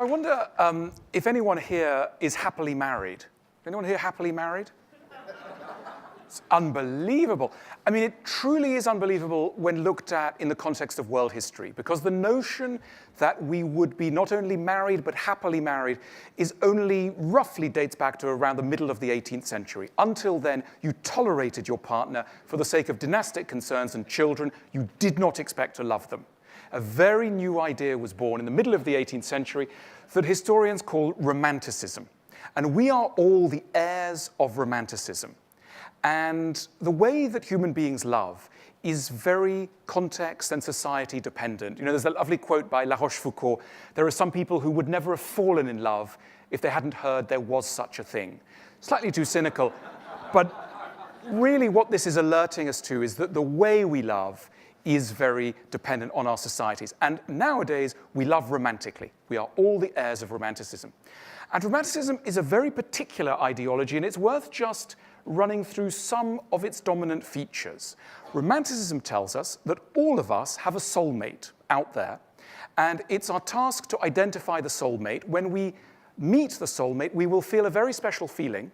I wonder if anyone here is happily married. Anyone here happily married? It's unbelievable. I mean, it truly is unbelievable when looked at in the context of world history, because the notion that we would be not only married but happily married is only roughly dates back to around the middle of the 18th century. Until then, you tolerated your partner for the sake of dynastic concerns and children. You did not expect to love them. A very new idea was born in the middle of the 18th century that historians call Romanticism. And we are all the heirs of Romanticism. And the way that human beings love is very context and society dependent. You know, there's a lovely quote by La Rochefoucauld: there are some people who would never have fallen in love if they hadn't heard there was such a thing. Slightly too cynical, but really what this is alerting us to is that the way we love is very dependent on our societies. And nowadays, we love romantically. We are all the heirs of Romanticism. And Romanticism is a very particular ideology, and it's worth just running through some of its dominant features. Romanticism tells us that all of us have a soulmate out there, and it's our task to identify the soulmate. When we meet the soulmate, we will feel a very special feeling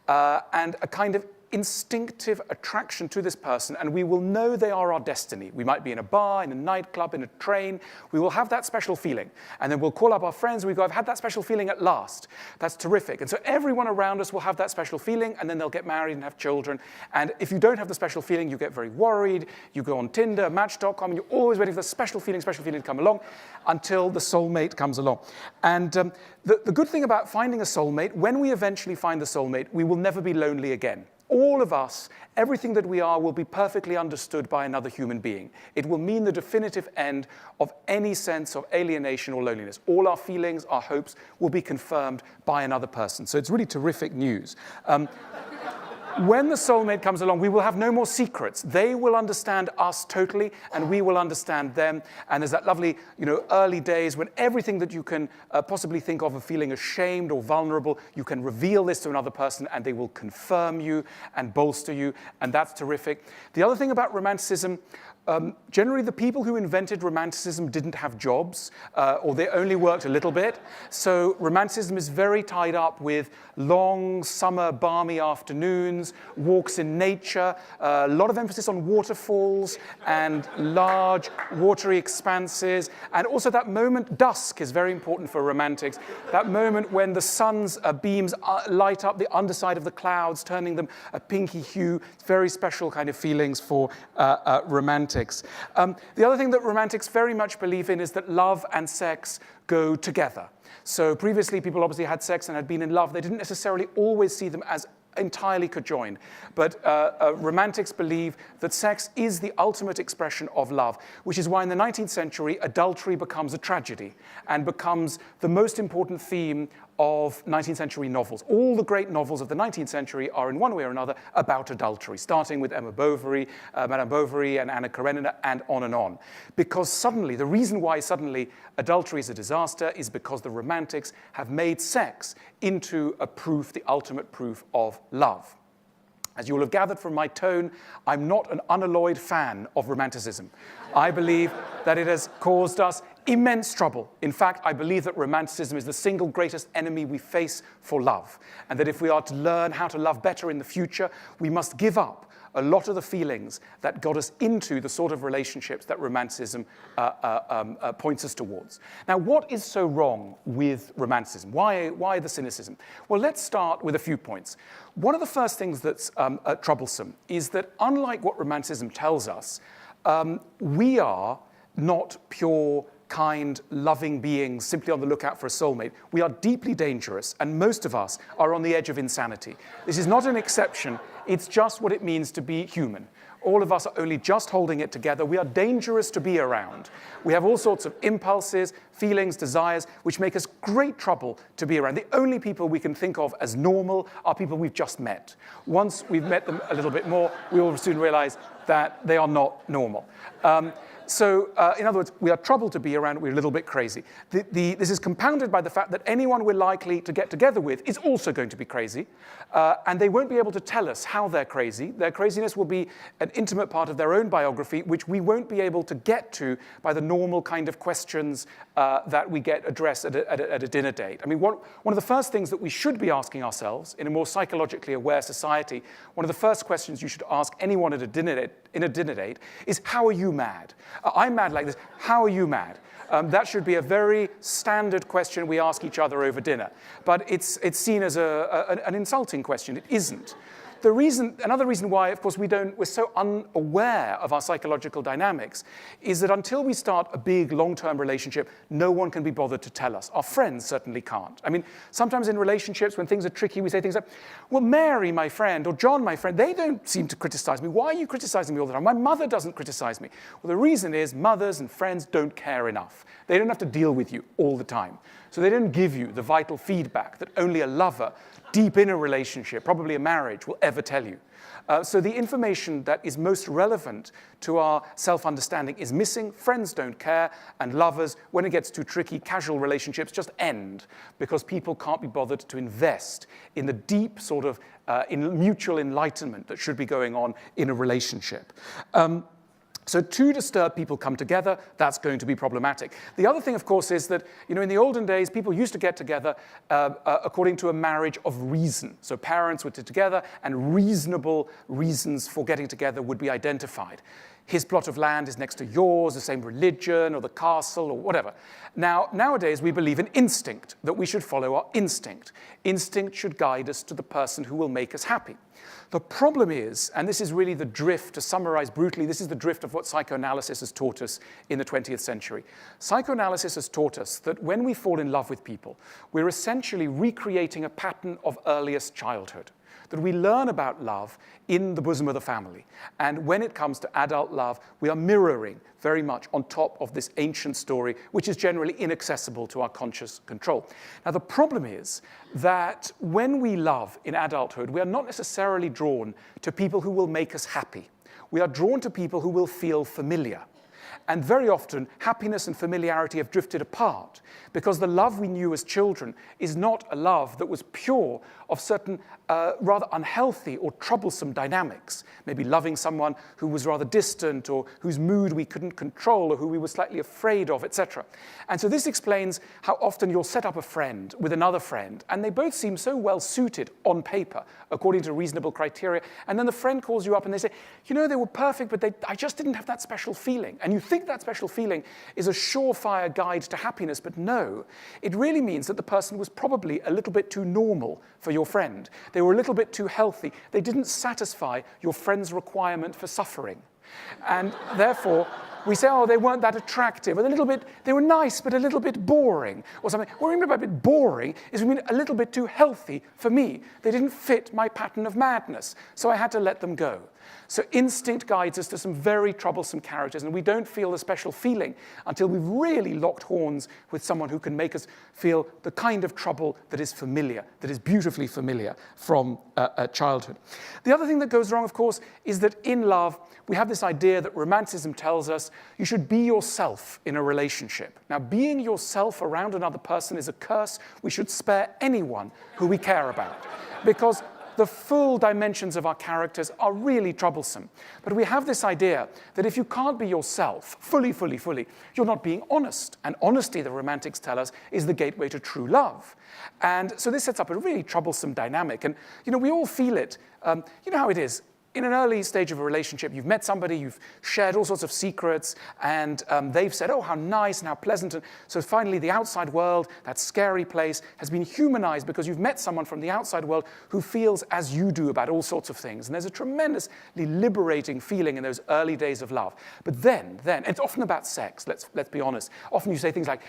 and a kind of instinctive attraction to this person, and we will know they are our destiny. We might be in a bar, in a nightclub, in a train. We will have that special feeling. And then we'll call up our friends and we go, I've had that special feeling at last. That's terrific. And so everyone around us will have that special feeling, and then they'll get married and have children. And if you don't have the special feeling, you get very worried. You go on Tinder, Match.com, and you're always waiting for the special feeling to come along until the soulmate comes along. And the good thing about finding a soulmate, when we eventually find the soulmate, we will never be lonely again. All of us, everything that we are, will be perfectly understood by another human being. It will mean the definitive end of any sense of alienation or loneliness. All our feelings, our hopes, will be confirmed by another person. So it's really terrific news. When the soulmate comes along, we will have no more secrets. They will understand us totally, and we will understand them. And there's that lovely, early days when everything that you can possibly think of feeling ashamed or vulnerable, you can reveal this to another person, and they will confirm you and bolster you, and that's terrific. The other thing about Romanticism, generally the people who invented Romanticism didn't have jobs, or they only worked a little bit. So Romanticism is very tied up with long summer balmy afternoons, walks in nature, a lot of emphasis on waterfalls and large watery expanses. And also that moment, dusk, is very important for romantics. That moment when the sun's beams light up the underside of the clouds, turning them a pinky hue. It's very special kind of feelings for romantics. The other thing that romantics very much believe in is that love and sex go together. So previously, people obviously had sex and had been in love. They didn't necessarily always see them as entirely conjoined. But romantics believe that sex is the ultimate expression of love, which is why in the 19th century, adultery becomes a tragedy and becomes the most important theme of 19th century novels. All the great novels of the 19th century are in one way or another about adultery, starting with Madame Bovary and Anna Karenina, and on. Because suddenly, the reason why suddenly adultery is a disaster is because the romantics have made sex into a proof, the ultimate proof of love. As you will have gathered from my tone, I'm not an unalloyed fan of Romanticism. I believe that it has caused us immense trouble. In fact, I believe that Romanticism is the single greatest enemy we face for love, and that if we are to learn how to love better in the future, we must give up a lot of the feelings that got us into the sort of relationships that Romanticism points us towards. Now, what is so wrong with Romanticism? Why the cynicism? Well, let's start with a few points. One of the first things that's troublesome is that, unlike what Romanticism tells us, we are not pure, kind, loving beings simply on the lookout for a soulmate. We are deeply dangerous, and most of us are on the edge of insanity. This is not an exception. It's just what it means to be human. All of us are only just holding it together. We are dangerous to be around. We have all sorts of impulses, feelings, desires, which make us great trouble to be around. The only people we can think of as normal are people we've just met. Once we've met them a little bit more, we will soon realize that they are not normal. So, in other words, we are trouble to be around. We're a little bit crazy. This is compounded by the fact that anyone we're likely to get together with is also going to be crazy, and they won't be able to tell us how they're crazy. Their craziness will be an intimate part of their own biography, which we won't be able to get to by the normal kind of questions that we get addressed at a dinner date. I mean, one of the first things that we should be asking ourselves in a more psychologically aware society, one of the first questions you should ask anyone at a dinner date is, how are you mad? I'm mad like this. How are you mad? That should be a very standard question we ask each other over dinner. But it's seen as an insulting question. It isn't. Another reason why, of course, we're so unaware of our psychological dynamics is that until we start a big, long-term relationship, no one can be bothered to tell us. Our friends certainly can't. I mean, sometimes in relationships, when things are tricky, we say things like, well, Mary, my friend, or John, my friend, they don't seem to criticize me. Why are you criticizing me all the time? My mother doesn't criticize me. Well, the reason is mothers and friends don't care enough. They don't have to deal with you all the time. So they don't give you the vital feedback that only a lover deep in a relationship, probably a marriage, will ever tell you. So the information that is most relevant to our self-understanding is missing. Friends don't care, and lovers, when it gets too tricky, casual relationships just end because people can't be bothered to invest in the deep sort of in mutual enlightenment that should be going on in a relationship. So two disturbed people come together, that's going to be problematic. The other thing, of course, is that in the olden days, people used to get together according to a marriage of reason. So parents would get together, and reasonable reasons for getting together would be identified. His plot of land is next to yours, the same religion, or the castle, or whatever. Now, nowadays, we believe in instinct, that we should follow our instinct. Instinct should guide us to the person who will make us happy. The problem is, and this is really the drift, to summarize brutally, this is the drift of what psychoanalysis has taught us in the 20th century. Psychoanalysis has taught us that when we fall in love with people, we're essentially recreating a pattern of earliest childhood. That we learn about love in the bosom of the family. And when it comes to adult love, we are mirroring very much on top of this ancient story, which is generally inaccessible to our conscious control. Now, the problem is that when we love in adulthood, we are not necessarily drawn to people who will make us happy. We are drawn to people who will feel familiar. And very often, happiness and familiarity have drifted apart because the love we knew as children is not a love that was pure of certain rather unhealthy or troublesome dynamics. Maybe loving someone who was rather distant or whose mood we couldn't control or who we were slightly afraid of, etc. And so this explains how often you'll set up a friend with another friend, and they both seem so well suited on paper, according to reasonable criteria, and then the friend calls you up and they say, they were perfect, but I just didn't have that special feeling. And you think that special feeling is a surefire guide to happiness, but no. It really means that the person was probably a little bit too normal for your friend. They were a little bit too healthy. They didn't satisfy your friend's requirement for suffering. And therefore, we say, oh, they weren't that attractive, or they were nice, but a little bit boring, or something. What I mean by a bit boring is we mean a little bit too healthy for me. They didn't fit my pattern of madness, so I had to let them go. So instinct guides us to some very troublesome characters, and we don't feel the special feeling until we've really locked horns with someone who can make us feel the kind of trouble that is familiar, that is beautifully familiar from childhood. The other thing that goes wrong, of course, is that in love, we have this idea that romanticism tells us you should be yourself in a relationship. Now, being yourself around another person is a curse we should spare anyone who we care about, because the full dimensions of our characters are really troublesome. But we have this idea that if you can't be yourself fully, you're not being honest. And honesty, the romantics tell us, is the gateway to true love. And so this sets up a really troublesome dynamic. And, we all feel it. You know how it is. In an early stage of a relationship, you've met somebody, you've shared all sorts of secrets, and they've said, oh, how nice and how pleasant. And so finally, the outside world, that scary place, has been humanized because you've met someone from the outside world who feels as you do about all sorts of things. And there's a tremendously liberating feeling in those early days of love. But then, and it's often about sex, let's be honest. Often you say things like,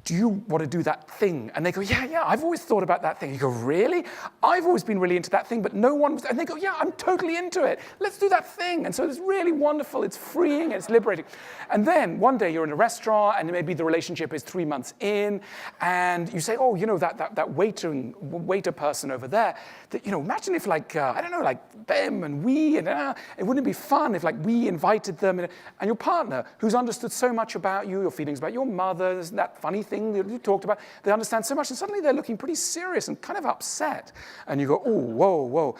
do you want to do that thing? And they go, yeah, I've always thought about that thing. You go, really? I've always been really into that thing, but no one was. And they go, yeah, I'm totally into it. Let's do that thing. And so it's really wonderful. It's freeing. It's liberating. And then one day you're in a restaurant, and maybe the relationship is 3 months in, and you say, oh, that waiter person over there, that, imagine if like them and we, and it wouldn't it be fun if like we invited them, and your partner, who's understood so much about you, your feelings about your mother, that funny thing that you talked about, they understand so much, and suddenly they're looking pretty serious and kind of upset. And you go, oh, whoa.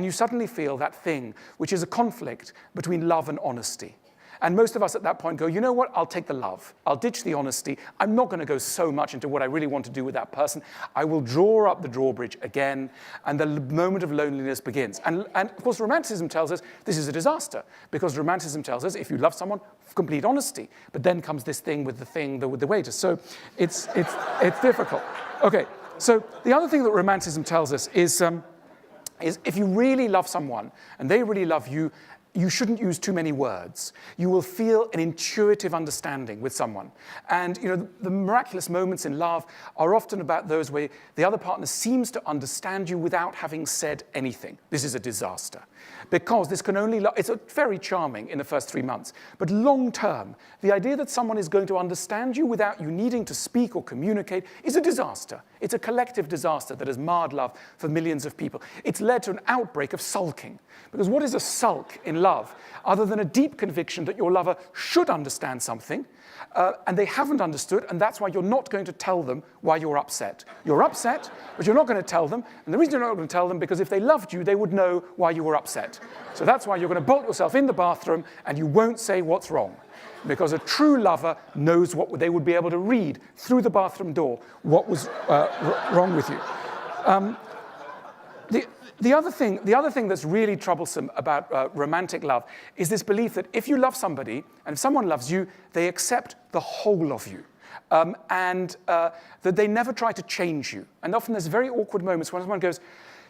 you suddenly feel that thing, which is a conflict between love and honesty. And most of us at that point go, you know what, I'll take the love. I'll ditch the honesty. I'm not going to go so much into what I really want to do with that person. I will draw up the drawbridge again, and the moment of loneliness begins. And of course, romanticism tells us this is a disaster, because romanticism tells us if you love someone, complete honesty. But then comes this thing with the waiter. So it's difficult. Okay, so the other thing that romanticism tells us is if you really love someone, and they really love you, you shouldn't use too many words. You will feel an intuitive understanding with someone. And the miraculous moments in love are often about those where the other partner seems to understand you without having said anything. This is a disaster. Because this can only, it's very charming in the first 3 months. But long term, the idea that someone is going to understand you without you needing to speak or communicate is a disaster. It's a collective disaster that has marred love for millions of people. It's led to an outbreak of sulking. Because what is a sulk in love, other than a deep conviction that your lover should understand something, and they haven't understood, and that's why you're not going to tell them why you're upset. You're upset, but you're not going to tell them, and the reason you're not going to tell them because if they loved you, they would know why you were upset. So that's why you're going to bolt yourself in the bathroom, and you won't say what's wrong. Because a true lover knows what they would be able to read through the bathroom door what was wrong with you. The other thing that's really troublesome about romantic love is this belief that if you love somebody, and if someone loves you, they accept the whole of you. And that they never try to change you. And often there's very awkward moments when someone goes,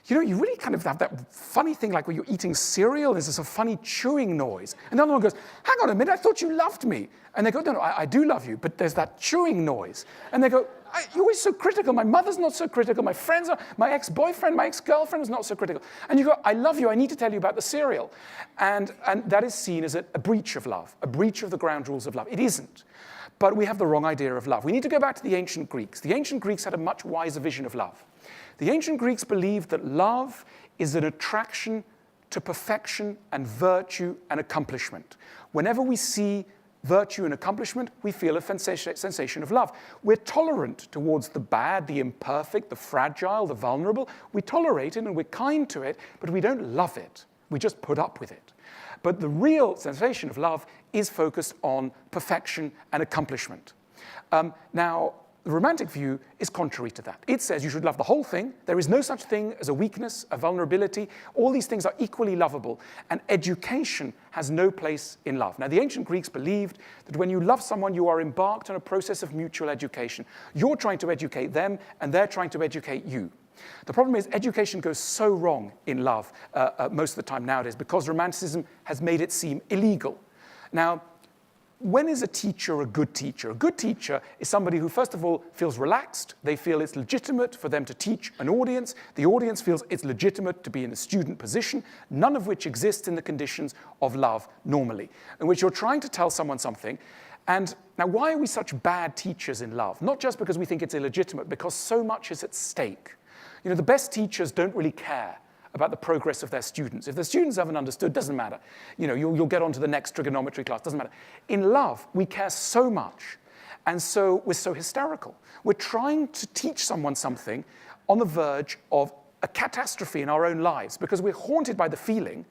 you really kind of have that funny thing like when you're eating cereal, there's this funny chewing noise. And the other one goes, hang on a minute, I thought you loved me. And they go, no, I do love you, but there's that chewing noise. And they go, you're always so critical. My mother's not so critical. My friends are, my ex-boyfriend, my ex-girlfriend is not so critical. And you go, I love you. I need to tell you about the cereal. And that is seen as a breach of love, a breach of the ground rules of love. It isn't. But we have the wrong idea of love. We need to go back to the ancient Greeks. The ancient Greeks had a much wiser vision of love. The ancient Greeks believed that love is an attraction to perfection and virtue and accomplishment. Whenever we see virtue and accomplishment, we feel a sensation of love. We're tolerant towards the bad, the imperfect, the fragile, the vulnerable. We tolerate it and we're kind to it, but we don't love it. We just put up with it. But the real sensation of love is focused on perfection and accomplishment. Now, the romantic view is contrary to that. It says you should love the whole thing. There is no such thing as a weakness, a vulnerability. All these things are equally lovable. And education has no place in love. Now, the ancient Greeks believed that when you love someone, you are embarked on a process of mutual education. You're trying to educate them, and they're trying to educate you. The problem is education goes so wrong in love most of the time nowadays because romanticism has made it seem illegal. Now, when is a teacher a good teacher? A good teacher is somebody who, first of all, feels relaxed. They feel it's legitimate for them to teach an audience. The audience feels it's legitimate to be in a student position, none of which exists in the conditions of love normally, in which you're trying to tell someone something. And now, why are we such bad teachers in love? Not just because we think it's illegitimate, because so much is at stake. The best teachers don't really care about the progress of their students. If the students haven't understood, doesn't matter. You'll get on to the next trigonometry class, doesn't matter. In love, we care so much, and so we're so hysterical. We're trying to teach someone something on the verge of a catastrophe in our own lives because we're haunted by the feeling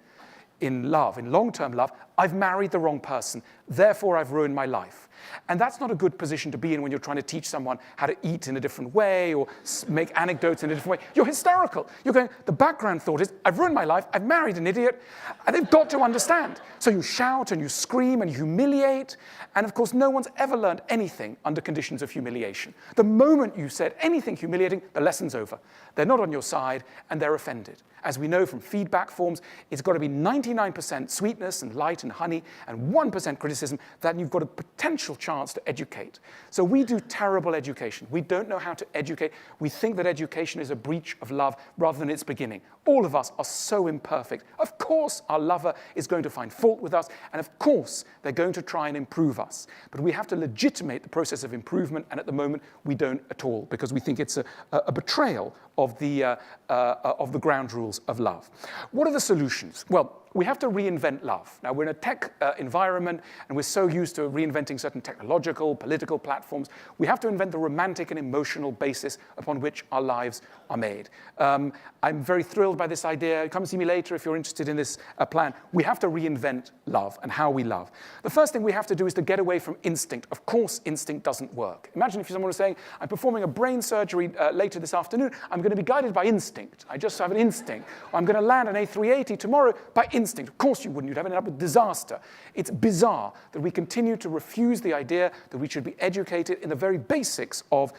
in love, in long-term love, I've married the wrong person, therefore I've ruined my life. And that's not a good position to be in when you're trying to teach someone how to eat in a different way or make anecdotes in a different way. You're hysterical. You're going, the background thought is, I've ruined my life, I've married an idiot, and they've got to understand. So you shout and you scream and you humiliate, and of course no one's ever learned anything under conditions of humiliation. The moment you said anything humiliating, the lesson's over. They're not on your side and they're offended. As we know from feedback forms, it's got to be 99% sweetness and light and honey and 1% criticism, then you've got a potential chance to educate. So we do terrible education. We don't know how to educate. We think that education is a breach of love rather than its beginning. All of us are so imperfect. Of course our lover is going to find fault with us, and of course they're going to try and improve us. But we have to legitimate the process of improvement, and at the moment we don't at all, because we think it's a betrayal of the ground rules of love. What are the solutions? Well, we have to reinvent love. Now, we're in a tech environment, and we're so used to reinventing certain technological, political platforms. We have to invent the romantic and emotional basis upon which our lives are made. I'm very thrilled by this idea. Come see me later if you're interested in this plan. We have to reinvent love and how we love. The first thing we have to do is to get away from instinct. Of course, instinct doesn't work. Imagine if someone was saying, I'm performing a brain surgery later this afternoon. I'm going to be guided by instinct. I just have an instinct. Or I'm going to land an A380 tomorrow by instinct. Of course you wouldn't. You'd have ended up with disaster. It's bizarre that we continue to refuse the idea that we should be educated in the very basics of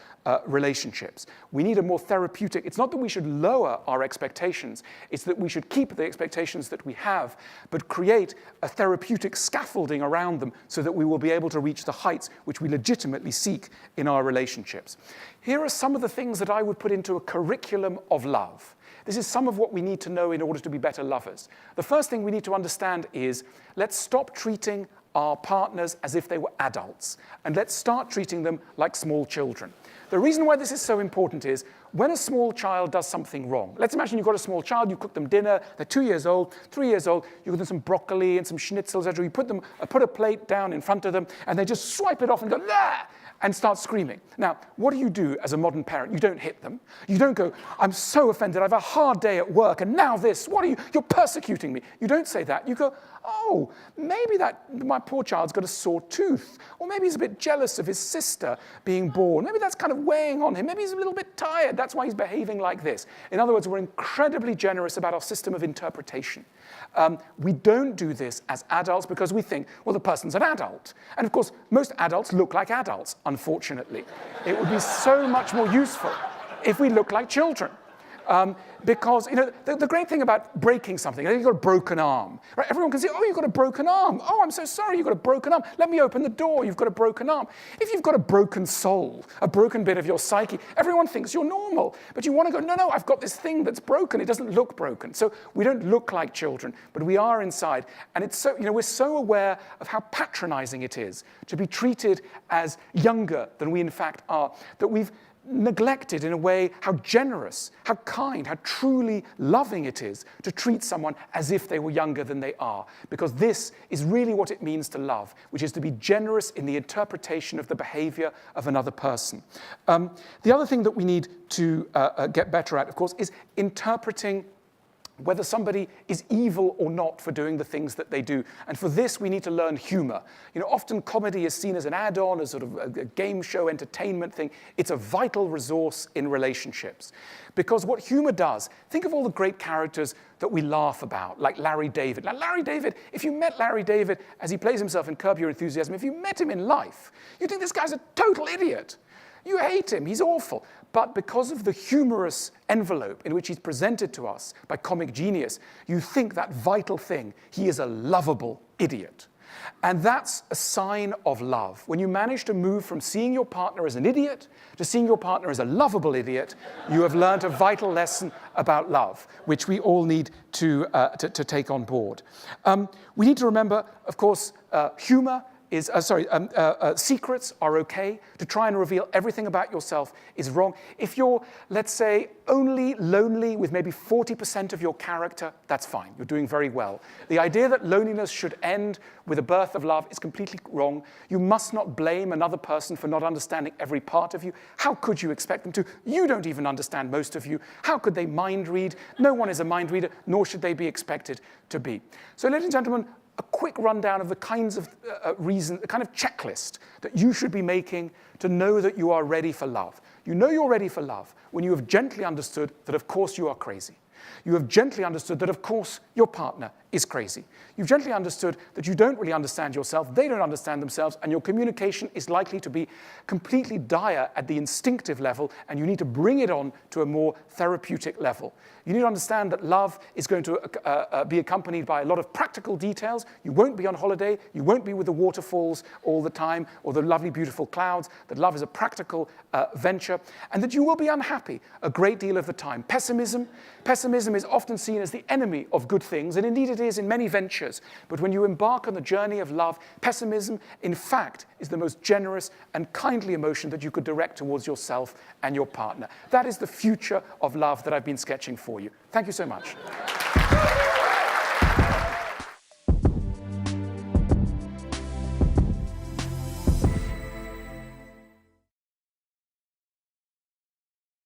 relationships. We need a more therapeutic. It's not that we should lower our expectations. It's that we should keep the expectations that we have, but create a therapeutic scaffolding around them so that we will be able to reach the heights which we legitimately seek in our relationships. Here are some of the things that I would put into a curriculum of love. This is some of what we need to know in order to be better lovers. The first thing we need to understand is, let's stop treating our partners as if they were adults, and let's start treating them like small children. The reason why this is so important is, when a small child does something wrong, let's imagine you've got a small child, you cook them dinner, they're 2 years old, 3 years old, you give them some broccoli and some schnitzel, etc. You put a plate down in front of them, and they just swipe it off and go, "Ah!" and start screaming. Now, what do you do as a modern parent? You don't hit them. You don't go, "I'm so offended, I've a hard day at work, and now this, what are you, you're persecuting me." You don't say that. You go, "Oh, maybe my poor child's got a sore tooth, or maybe he's a bit jealous of his sister being born. Maybe that's kind of weighing on him. Maybe he's a little bit tired. That's why he's behaving like this." In other words, we're incredibly generous about our system of interpretation. We don't do this as adults because we think, well, the person's an adult. And of course, most adults look like adults, unfortunately. It would be so much more useful if we look like children. Because the great thing about breaking something, you've got a broken arm. Right? Everyone can say, "Oh, you've got a broken arm. Oh, I'm so sorry, you've got a broken arm. Let me open the door, you've got a broken arm." If you've got a broken soul, a broken bit of your psyche, everyone thinks you're normal. But you want to go, "No, I've got this thing that's broken. It doesn't look broken." So we don't look like children, but we are inside. And it's so, we're so aware of how patronizing it is to be treated as younger than we in fact are, that we've neglected in a way how generous, how kind, how truly loving it is to treat someone as if they were younger than they are. Because this is really what it means to love, which is to be generous in the interpretation of the behavior of another person. The other thing that we need to get better at, of course, is interpreting whether somebody is evil or not for doing the things that they do. And for this, we need to learn humor. Often comedy is seen as an add-on, as sort of a game show entertainment thing. It's a vital resource in relationships. Because what humor does, think of all the great characters that we laugh about, like Larry David. Now, Larry David, if you met Larry David as he plays himself in Curb Your Enthusiasm, if you met him in life, you'd think this guy's a total idiot. You hate him, he's awful. But because of the humorous envelope in which he's presented to us by comic genius, you think that vital thing, he is a lovable idiot. And that's a sign of love. When you manage to move from seeing your partner as an idiot to seeing your partner as a lovable idiot, you have learned a vital lesson about love, which we all need to take on board. We need to remember, of course, humor is, secrets are okay. To try and reveal everything about yourself is wrong. If you're, let's say, only lonely with maybe 40% of your character, that's fine. You're doing very well. The idea that loneliness should end with a birth of love is completely wrong. You must not blame another person for not understanding every part of you. How could you expect them to? You don't even understand most of you. How could they mind read? No one is a mind reader, nor should they be expected to be. So, ladies and gentlemen, a quick rundown of the kinds of the kind of checklist that you should be making to know that you are ready for love. You know you're ready for love when you have gently understood that, of course, you are crazy. You have gently understood that, of course, your partner is crazy. You've gently understood that you don't really understand yourself, they don't understand themselves, and your communication is likely to be completely dire at the instinctive level, and you need to bring it on to a more therapeutic level. You need to understand that love is going to be accompanied by a lot of practical details. You won't be on holiday. You won't be with the waterfalls all the time or the lovely, beautiful clouds. That love is a practical venture. And that you will be unhappy a great deal of the time. Pessimism is often seen as the enemy of good things, and indeed it is in many ventures. But when you embark on the journey of love, pessimism, in fact, is the most generous and kindly emotion that you could direct towards yourself and your partner. That is the future of love that I've been sketching for you. Thank you so much.